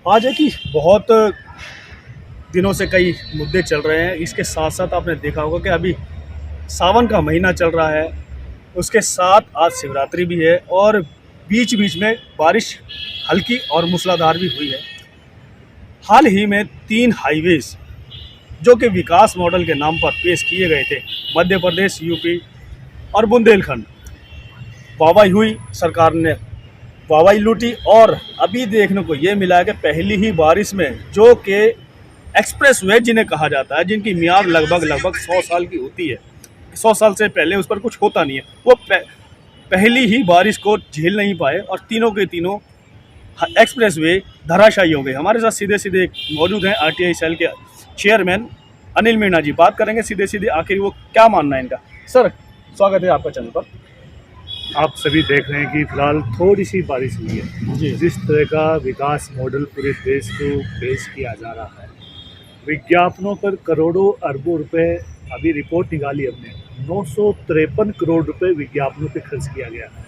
आज है कि बहुत दिनों से कई मुद्दे चल रहे हैं। इसके साथ साथ आपने देखा होगा कि अभी सावन का महीना चल रहा है, उसके साथ आज शिवरात्रि भी है और बीच बीच में बारिश हल्की और मूसलाधार भी हुई है। हाल ही में 3 हाईवेज जो कि विकास मॉडल के नाम पर पेश किए गए थे, मध्य प्रदेश, यूपी और बुंदेलखंड, वाहवाही हुई, सरकार ने वाहवाही लूटी। और अभी देखने को ये मिला है कि पहली ही बारिश में जो कि एक्सप्रेस वे जिन्हें कहा जाता है, जिनकी मियाद लगभग 100 साल की होती है, 100 साल से पहले उस पर कुछ होता नहीं है, वो पहली ही बारिश को झेल नहीं पाए और तीनों के तीनों एक्सप्रेस वे धराशायी हो गए। हमारे साथ सीधे सीधे मौजूद हैं आरटीआई सेल के चेयरमैन अनिल मीणा जी। बात करेंगे सीधे सीधे आखिर वो क्या मानना है इनका। सर, स्वागत है आपका चैनल पर। आप सभी देख रहे हैं कि फिलहाल थोड़ी सी बारिश हुई है जी। जिस तरह का विकास मॉडल पूरे देश को पेश किया जा रहा है, विज्ञापनों पर करोड़ों अरबों रुपए, अभी रिपोर्ट निकाली हमने, 953 करोड़ रुपए विज्ञापनों पे खर्च किया गया है।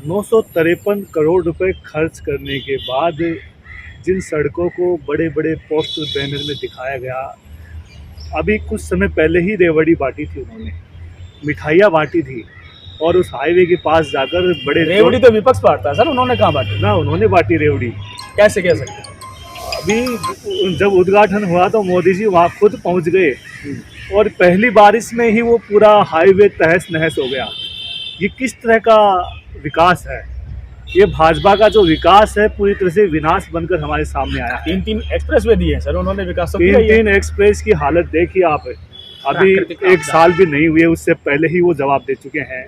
953 करोड़ रुपए खर्च करने के बाद जिन सड़कों को बड़े बड़े पोस्टर बैनर में दिखाया गया, अभी कुछ समय पहले ही रेवड़ी बांटी थी उन्होंने, मिठाइयाँ बांटी थी, और उस हाईवे के पास जाकर बड़े रेवड़ी तो विपक्ष बांटता है सर, उन्होंने कहाँ बांटी? ना, उन्होंने बांटी रेवड़ी। कैसे कह सकते हैं? अभी जब उद्घाटन हुआ तो मोदी जी वहाँ खुद पहुँच गए और पहली बारिश में ही वो पूरा हाईवे तहस नहस हो गया। ये किस तरह का विकास है? ये भाजपा का जो विकास है पूरी तरह से विनाश बनकर हमारे सामने आया है। 3 एक्सप्रेस वे दिए हैं सर उन्होंने, विकास तो किया ही है। 3 एक्सप्रेस की हालत देखिए आप, अभी 1 साल भी नहीं हुए उससे पहले ही वो जवाब दे चुके हैं।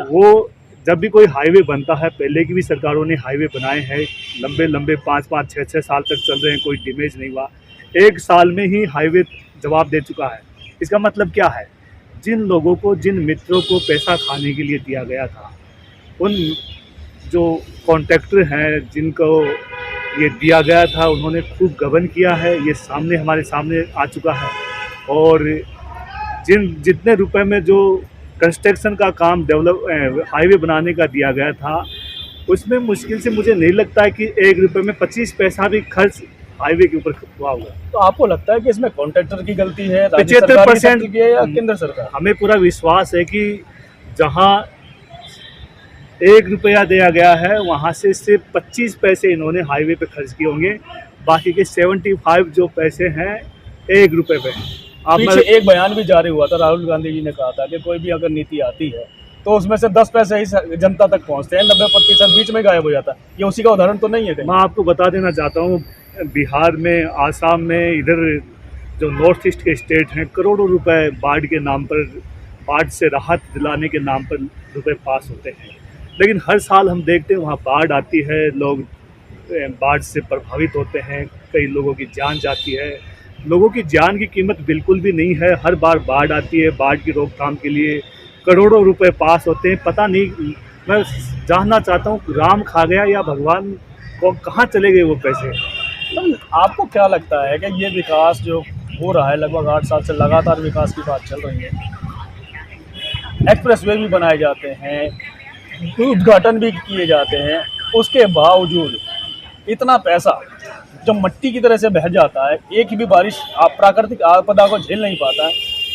वो जब भी कोई हाईवे बनता है, पहले की भी सरकारों ने हाईवे बनाए हैं, लंबे लंबे 5-5, 6-6 साल तक चल रहे हैं, कोई डैमेज नहीं हुआ। 1 साल में ही हाईवे जवाब दे चुका है। इसका मतलब क्या है? जिन लोगों को, जिन मित्रों को पैसा खाने के लिए दिया गया था, उन जो कॉन्ट्रैक्टर हैं जिनको ये दिया गया था, उन्होंने खूब गबन किया है। ये सामने हमारे सामने आ चुका है। और जितने रुपए में जो कंस्ट्रक्शन का काम हाईवे बनाने का दिया गया था, उसमें मुश्किल से मुझे नहीं लगता है कि 1 रुपये में 25 पैसा भी खर्च हाईवे के ऊपर हुआ होगा। तो आपको लगता है कि इसमें कॉन्ट्रैक्टर की गलती है, 75% की है या केंद्र सरकार? हमें पूरा विश्वास है कि जहां 1 रुपया दिया गया है, वहां से सिर्फ 25 पैसे इन्होंने हाईवे पे खर्च किए होंगे, बाकी के 75 जो पैसे हैं 1 रुपये पे। पीछे एक बयान भी जारी हुआ था, राहुल गांधी जी ने कहा था कि कोई भी अगर नीति आती है तो उसमें से 10 पैसे ही जनता तक पहुंचते हैं, 90% बीच में गायब हो जाता है। ये उसी का उदाहरण तो नहीं है कहीं? मैं आपको बता देना चाहता हूँ, बिहार में, आसाम में, इधर जो नॉर्थ ईस्ट के स्टेट हैं, करोड़ों रुपए बाढ़ के नाम पर, बाढ़ से राहत दिलाने के नाम पर रुपए पास होते हैं। लेकिन हर साल हम देखते हैं वहाँ बाढ़ आती है, लोग बाढ़ से प्रभावित होते हैं, कई लोगों की जान जाती है। लोगों की जान की कीमत बिल्कुल भी नहीं है। हर बार बाढ़ आती है, बाढ़ की रोकथाम के लिए करोड़ों रुपए पास होते हैं। पता नहीं, मैं जानना चाहता हूँ राम खा गया या भगवान को, कहाँ चले गए वो पैसे? तो आपको क्या लगता है कि ये विकास जो हो रहा है, लगभग 8 साल से लगातार विकास की बात चल रही है, एक्सप्रेस वे भी बनाए जाते हैं, उद्घाटन भी किए जाते हैं, उसके बावजूद इतना पैसा जब मिट्टी की तरह से बह जाता है, एक ही भी बारिश प्राकृतिक आपदा को झेल नहीं पाता है,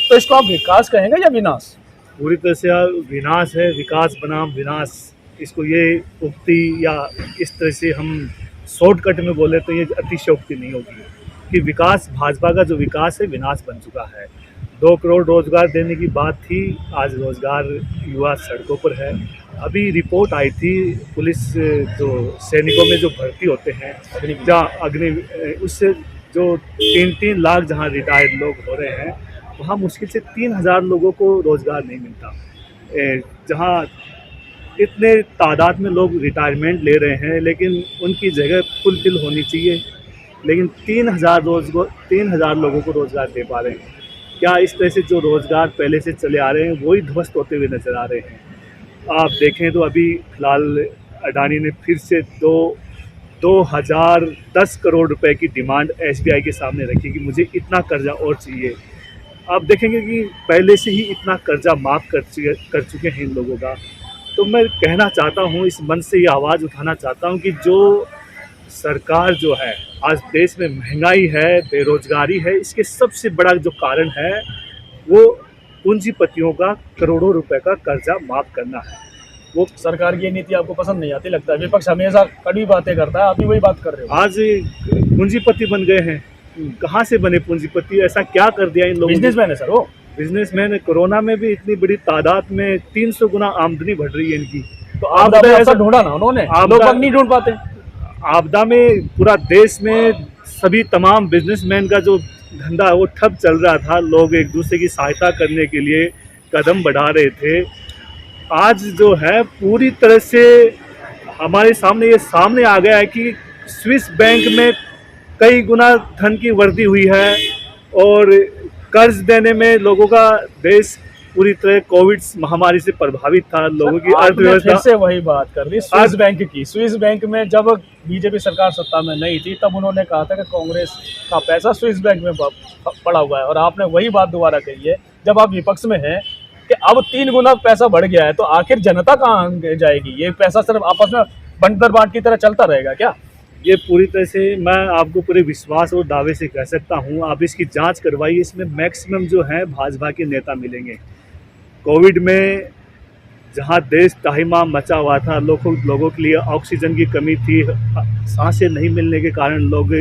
तो इसको आप विकास कहेंगे या विनाश? पूरी तरह से विनाश है। विकास बनाम विनाश, इसको ये उक्ति या इस तरह से हम शॉर्टकट में बोले तो ये अतिशयोक्ति नहीं होगी कि विकास, भाजपा का जो विकास है विनाश बन चुका है। 2 करोड़ रोजगार देने की बात थी, आज रोजगार युवा सड़कों पर है। अभी रिपोर्ट आई थी, पुलिस जो सैनिकों में जो भर्ती होते हैं, जहाँ उससे जो 3-3 लाख जहाँ रिटायर्ड लोग हो रहे हैं, वहाँ मुश्किल से 3000 लोगों को रोज़गार नहीं मिलता। जहाँ इतने तादाद में लोग रिटायरमेंट ले रहे हैं, लेकिन उनकी जगह फुलफिल होनी चाहिए, लेकिन 3000 लोगों को रोज़गार दे पा रहे हैं क्या? इस तरह से जो रोज़गार पहले से चले आ रहे हैं वही ध्वस्त होते हुए नज़र आ रहे हैं। आप देखें तो अभी फिलहाल अडानी ने फिर से 2010 करोड़ रुपए की डिमांड SBI के सामने रखी कि मुझे इतना कर्जा और चाहिए। आप देखेंगे कि पहले से ही इतना कर्जा माफ़ कर चुके हैं इन लोगों का। तो मैं कहना चाहता हूँ, इस मंच से ये आवाज़ उठाना चाहता हूँ कि जो सरकार जो है, आज देश में महंगाई है, बेरोजगारी है, इसके सबसे बड़ा जो कारण है वो पूंजीपतियों का करोड़ों रुपए का कर्जा माफ करना है। वो सरकार की ये नीति आपको पसंद नहीं आती लगता है? विपक्ष हमेशा कड़वी बातें करता है, आप भी वही बात कर रहे हो। आज पूंजीपति बन गए हैं। कहाँ से बने पूंजीपति? ऐसा क्या कर दिया इन लोगों ने? बिजनेसमैन है सर वो। बिजनेसमैन। कोरोना में भी इतनी बड़ी तादाद में 300 गुना आमदनी बढ़ रही है इनकी। तो आपदा में ऐसा ढूंढा ना उन्होंने, लोग नहीं ढूंढ पाते। आपदा में पूरा देश में सभी तमाम बिजनेसमैन का जो धंधा है वो ठप चल रहा था। लोग एक दूसरे की सहायता करने के लिए कदम बढ़ा रहे थे। आज जो है पूरी तरह से हमारे सामने ये सामने आ गया है कि स्विस बैंक में कई गुना धन की वृद्धि हुई है और कर्ज देने में लोगों का देश पूरी तरह कोविड महामारी से प्रभावित था। लोगों की अर्थव्यवस्था। फिर से वही बात कर रही स्विस बैंक की। स्विस बैंक में जब बीजेपी सरकार सत्ता में नहीं थी तब उन्होंने कहा था कि कांग्रेस का पैसा स्विस बैंक में पड़ा हुआ है, और आपने वही बात दोबारा कही है जब आप विपक्ष में हैं कि अब 3 गुना पैसा बढ़ गया है, तो आखिर जनता कहाँ जाएगी? ये पैसा सिर्फ आपस में बंटर बांट की तरह चलता रहेगा क्या? ये पूरी तरह से मैं आपको पूरे विश्वास और दावे से कह सकता हूँ, आप इसकी जांच करवाइए। इसमें मैक्सिमम जो है भाजपा के नेता मिलेंगे। कोविड में जहाँ देश तहरीमाम मचा हुआ था, लोगों के लिए ऑक्सीजन की कमी थी, सांसें नहीं मिलने के कारण लोग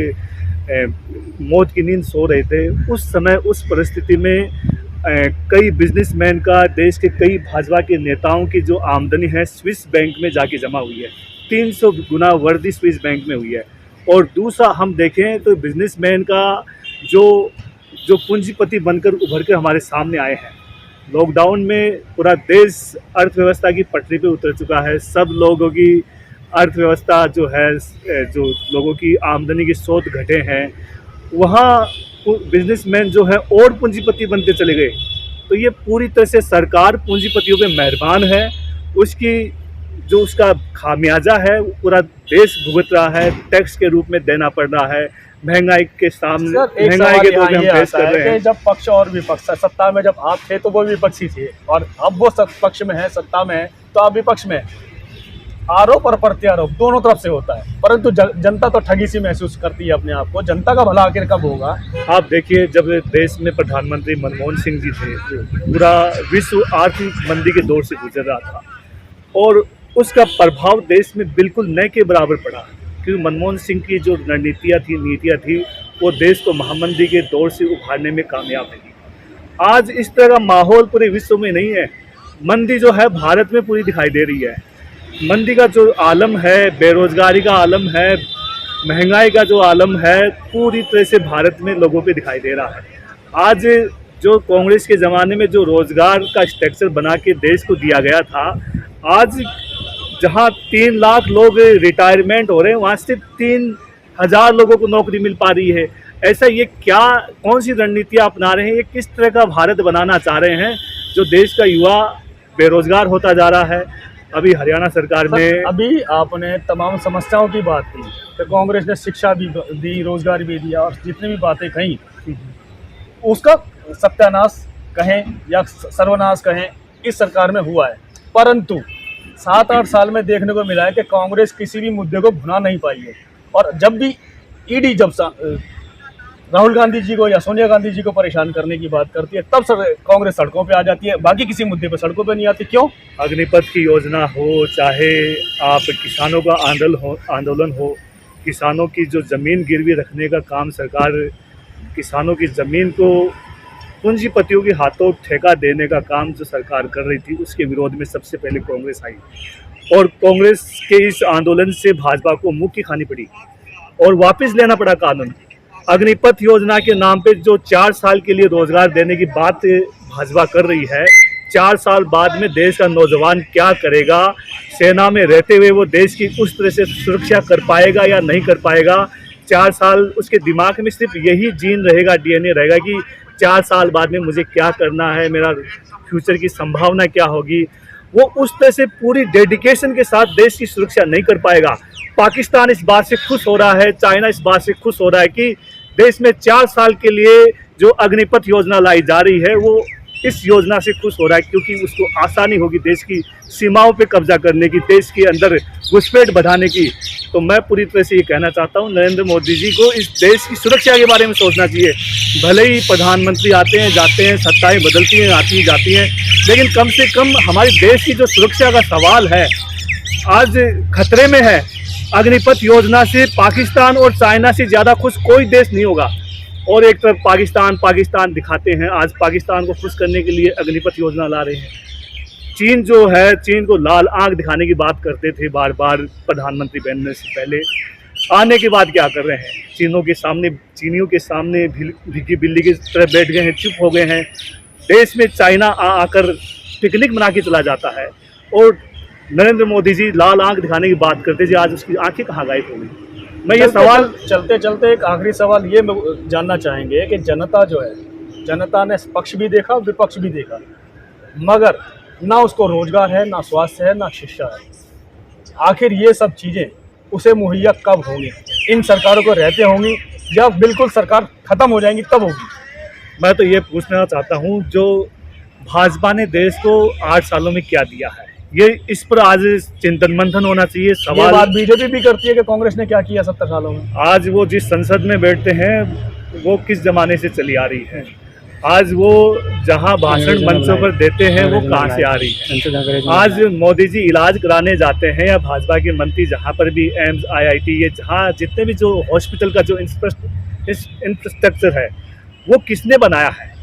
मौत की नींद सो रहे थे, उस समय उस परिस्थिति में कई बिजनेसमैन का, देश के कई भाजपा के नेताओं की जो आमदनी है स्विस बैंक में जाके जमा हुई है। 300 गुना वृद्धि स्विस बैंक में हुई है। और दूसरा हम देखें तो बिजनेसमैन का जो पूंजीपति बनकर उभर कर हमारे सामने आए हैं। लॉकडाउन में पूरा देश अर्थव्यवस्था की पटरी पे उतर चुका है। सब लोगों की अर्थव्यवस्था जो है, जो लोगों की आमदनी के स्रोत घटे हैं, वहाँ बिजनेसमैन जो है और पूंजीपति बनते चले गए। तो ये पूरी तरह से सरकार पूंजीपतियों पे मेहरबान है। उसका खामियाजा है पूरा देश भुगत रहा है, टैक्स के रूप में देना पड़ रहा है। महंगाई के सामने, महंगाई के दौर में हम फेस कर रहे हैं। जब पक्ष और विपक्ष, सत्ता में जब आप थे तो वो विपक्षी थे, और अब वो पक्ष में है, सत्ता में है तो आप विपक्ष में। आरोप और प्रत्यारोप दोनों तरफ से होता है, परंतु जनता तो ठगी सी महसूस करती है अपने आप को। जनता का भला आखिर कब होगा? आप देखिए, जब देश में प्रधानमंत्री मनमोहन सिंह जी थे, पूरा विश्व आर्थिक मंदी के दौर से गुजर रहा था और उसका प्रभाव देश में बिल्कुल न के बराबर पड़ा, क्योंकि मनमोहन सिंह की जो नीतियाँ थी वो देश को महामंदी के दौर से उभारने में कामयाब रही। आज इस तरह का माहौल पूरे विश्व में नहीं है। मंदी जो है भारत में पूरी दिखाई दे रही है। मंदी का जो आलम है, बेरोजगारी का आलम है, महंगाई का जो आलम है, पूरी तरह से भारत में लोगों पे दिखाई दे रहा है। आज जो कांग्रेस के ज़माने में जो रोज़गार का स्ट्रक्चर बना के देश को दिया गया था, आज जहां 3 लाख लोग रिटायरमेंट हो रहे हैं, वहाँ सिर्फ 3000 लोगों को नौकरी मिल पा रही है। ऐसा ये क्या, कौन सी रणनीतियाँ अपना रहे हैं? ये किस तरह का भारत बनाना चाह रहे हैं जो देश का युवा बेरोजगार होता जा रहा है? अभी हरियाणा सरकार ने, अभी आपने तमाम समस्याओं की बात की तो कांग्रेस ने शिक्षा भी दी, रोजगार भी दिया, और जितनी भी बातें कही उसका सत्यानाश कहें या सर्वनाश कहें इस सरकार में हुआ है। परंतु 7-8 साल में देखने को मिला है कि कांग्रेस किसी भी मुद्दे को भुना नहीं पाई है, और जब भी ईडी राहुल गांधी जी को या सोनिया गांधी जी को परेशान करने की बात करती है तब कांग्रेस सड़कों पे आ जाती है, बाकी किसी मुद्दे पे सड़कों पे नहीं आती। क्यों? अग्निपथ की योजना हो, चाहे आप किसानों का आंदोलन हो, किसानों की जो ज़मीन गिरवी रखने का काम, सरकार किसानों की ज़मीन को पूंजीपतियों के हाथों ठेका देने का काम जो सरकार कर रही थी, उसके विरोध में सबसे पहले कांग्रेस आई, और कांग्रेस के इस आंदोलन से भाजपा को मुक्की खानी पड़ी और वापस लेना पड़ा कानून। अग्निपथ योजना के नाम पे जो 4 साल के लिए रोजगार देने की बात भाजपा कर रही है, 4 साल बाद में देश का नौजवान क्या करेगा? सेना में रहते हुए वो देश की उस तरह से सुरक्षा कर पाएगा या नहीं कर पाएगा? 4 साल उसके दिमाग में सिर्फ यही जीन रहेगा, डीएनए रहेगा कि 4 साल बाद में मुझे क्या करना है, मेरा फ्यूचर की संभावना क्या होगी। वो उस तरह से पूरी डेडिकेशन के साथ देश की सुरक्षा नहीं कर पाएगा। पाकिस्तान इस बात से खुश हो रहा है, चाइना इस बात से खुश हो रहा है कि देश में 4 साल के लिए जो अग्निपथ योजना लाई जा रही है वो इस योजना से खुश हो रहा है, क्योंकि उसको आसानी होगी देश की सीमाओं पे कब्जा करने की, देश के अंदर घुसपैठ बढ़ाने की। तो मैं पूरी तरह से ये कहना चाहता हूँ, नरेंद्र मोदी जी को इस देश की सुरक्षा के बारे में सोचना चाहिए। भले ही प्रधानमंत्री आते हैं जाते हैं, सत्ताएं बदलती हैं, आती जाती हैं, लेकिन कम से कम हमारे देश की जो सुरक्षा का सवाल है आज खतरे में है। अग्निपथ योजना से पाकिस्तान और चाइना से ज़्यादा खुश कोई देश नहीं होगा। और एक तरफ पाकिस्तान दिखाते हैं, आज पाकिस्तान को खुश करने के लिए अग्निपथ योजना ला रहे हैं। चीन जो है, चीन को लाल आंख दिखाने की बात करते थे बार बार प्रधानमंत्री बनने से पहले, आने के बाद क्या कर रहे हैं? चीनियों के सामने भीगी बिल्ली की तरह बैठ गए हैं, चुप हो गए हैं। देश में चाइना आकर पिकनिक मना के चला जाता है और नरेंद्र मोदी जी लाल आंख दिखाने की बात करते थे, आज उसकी आंखें कहाँ गायब हो गई? मैं ये सवाल चलते चलते एक आखिरी सवाल ये जानना चाहेंगे कि जनता जो है, जनता ने पक्ष भी देखा विपक्ष भी देखा, मगर ना उसको रोजगार है, ना स्वास्थ्य है, ना शिक्षा है। आखिर ये सब चीज़ें उसे मुहैया कब होंगी? इन सरकारों को रहते होंगी या बिल्कुल सरकार ख़त्म हो जाएंगी तब होगी? मैं तो ये पूछना चाहता हूँ, जो भाजपा ने देश को 8 सालों में क्या दिया है, ये इस पर आज चिंतन मंथन होना चाहिए। सवाल बात बीजेपी भी करती है कि कांग्रेस ने क्या किया 70 सालों में। आज वो जिस संसद में बैठते हैं वो किस जमाने से चली आ रही है, आज वो जहां भाषण मंचों पर देते हैं वो कहां से आ रही है। आज मोदी जी इलाज कराने जाते हैं या भाजपा के मंत्री जहां पर भी एम्स, IIT, ये जहां जितने भी जो हॉस्पिटल का जो इंफ्रास्ट्रक्चर है वो किसने बनाया है?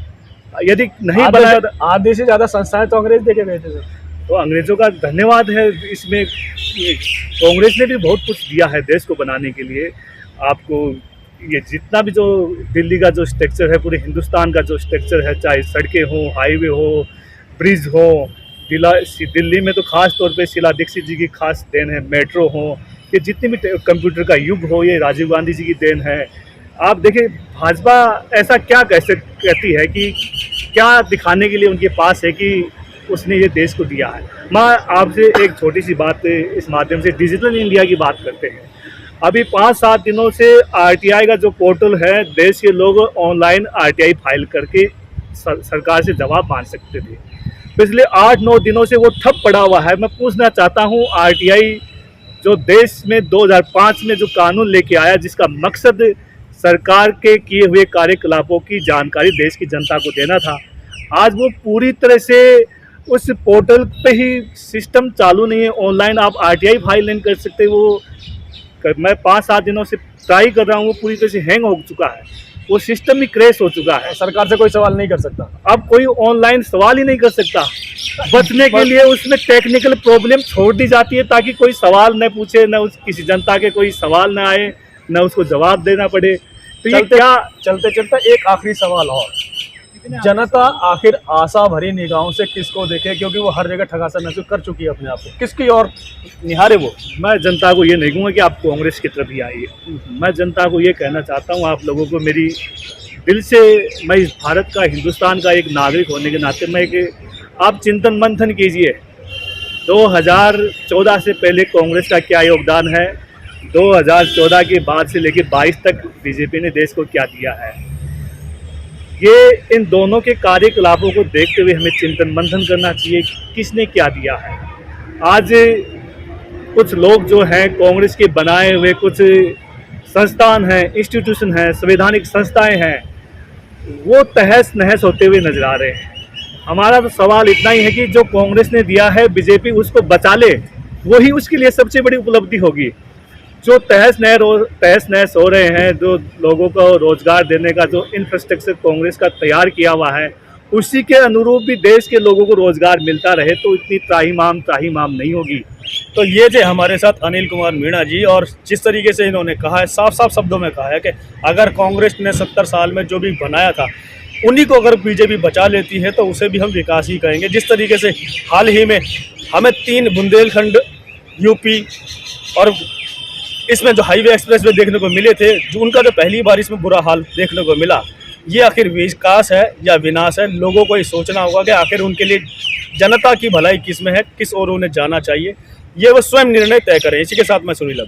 यदि नहीं बनाया, आधे से ज़्यादा संस्थाएं तो अंग्रेज देके गए थे। तो अंग्रेजों का धन्यवाद है, इसमें कांग्रेस ने भी बहुत कुछ दिया है देश को बनाने के लिए। आपको ये जितना भी जो दिल्ली का जो स्ट्रक्चर है, पूरे हिंदुस्तान का जो स्ट्रक्चर है, चाहे सड़कें हो, हाईवे हो, ब्रिज हो, दिल्ली में तो खास तौर पे शीला दीक्षित जी की खास देन है, मेट्रो हो, ये जितने भी कंप्यूटर का युग हो, ये राजीव गांधी जी की देन है। आप देखिए भाजपा ऐसा क्या कैसे कहती है कि क्या दिखाने के लिए उनके पास है कि उसने ये देश को दिया है। मैं आपसे एक छोटी सी बात इस माध्यम से डिजिटल इंडिया की बात करते हैं। अभी 5-7 दिनों से RTI का जो पोर्टल है, देश के लोग ऑनलाइन RTI फाइल करके सरकार से जवाब मांग सकते थे। पिछले 8-9 दिनों से वो ठप पड़ा हुआ है। मैं पूछना चाहता हूँ, RTI जो देश में 2005 में जो कानून लेके आया, जिसका मकसद सरकार के किए हुए कार्यकलापों की जानकारी देश की जनता को देना था, आज वो पूरी तरह से उस पोर्टल पे ही सिस्टम चालू नहीं है। ऑनलाइन आप RTI फाइल नहीं कर सकते। वो मैं 5-7 दिनों से ट्राई कर रहा हूँ, वो पूरी तरह से हैंग हो चुका है, वो सिस्टम ही क्रैश हो चुका है। सरकार से कोई सवाल नहीं कर सकता, अब कोई ऑनलाइन सवाल ही नहीं कर सकता। बचने के लिए उसमें टेक्निकल प्रॉब्लम छोड़ दी जाती है ताकि कोई सवाल न पूछे, न किसी जनता के कोई सवाल न आए, न उसको जवाब देना पड़े। तो ये क्या, चलते चलते एक आखिरी सवाल और, जनता आखिर आशा भरी निगाहों से किसको देखे? क्योंकि वो हर जगह ठगासा महसूस कर चुकी है अपने आप को, किसकी और निहारे वो? मैं जनता को ये नहीं कहूँगा कि आप कांग्रेस की तरफ ही आइए। मैं जनता को ये कहना चाहता हूँ, आप लोगों को मेरी दिल से, मैं इस भारत का, हिंदुस्तान का एक नागरिक होने के नाते मैं कि आप चिंतन मंथन कीजिए। 2014 से पहले कांग्रेस का क्या योगदान है, 2014 के बाद से लेकर 22 तक बीजेपी ने देश को क्या दिया है, ये इन दोनों के कार्यकलापों को देखते हुए हमें चिंतन मंथन करना चाहिए किसने क्या दिया है। आज कुछ लोग जो हैं, कांग्रेस के बनाए हुए कुछ संस्थान हैं, इंस्टीट्यूशन हैं, संवैधानिक संस्थाएं हैं, वो तहस नहस होते हुए नजर आ रहे हैं। हमारा तो सवाल इतना ही है कि जो कांग्रेस ने दिया है बीजेपी उसको बचा ले, वही उसके लिए सबसे बड़ी उपलब्धि होगी। जो तहस नहस हो रहे हैं, जो लोगों को रोजगार देने का जो इंफ्रास्ट्रक्चर कांग्रेस का तैयार किया हुआ है, उसी के अनुरूप भी देश के लोगों को रोजगार मिलता रहे तो इतनी त्राहिमाम नहीं होगी। तो ये थे हमारे साथ अनिल कुमार मीणा जी, और जिस तरीके से इन्होंने कहा है, साफ साफ शब्दों में कहा है कि अगर कांग्रेस ने 70 साल में जो भी बनाया था उन्हीं को अगर बीजेपी बचा लेती है तो उसे भी हम विकास ही कहेंगे। जिस तरीके से हाल ही में हमें 3 बुंदेलखंड, यूपी और इसमें जो हाईवे एक्सप्रेस वे देखने को मिले थे, जो उनका जो पहली बार इसमें बुरा हाल देखने को मिला, ये आखिर विकास है या विनाश है? लोगों को ये सोचना होगा कि आखिर उनके लिए जनता की भलाई किस में है, किस ओर उन्हें जाना चाहिए, ये वो स्वयं निर्णय तय करें। इसी के साथ मैं सुनील।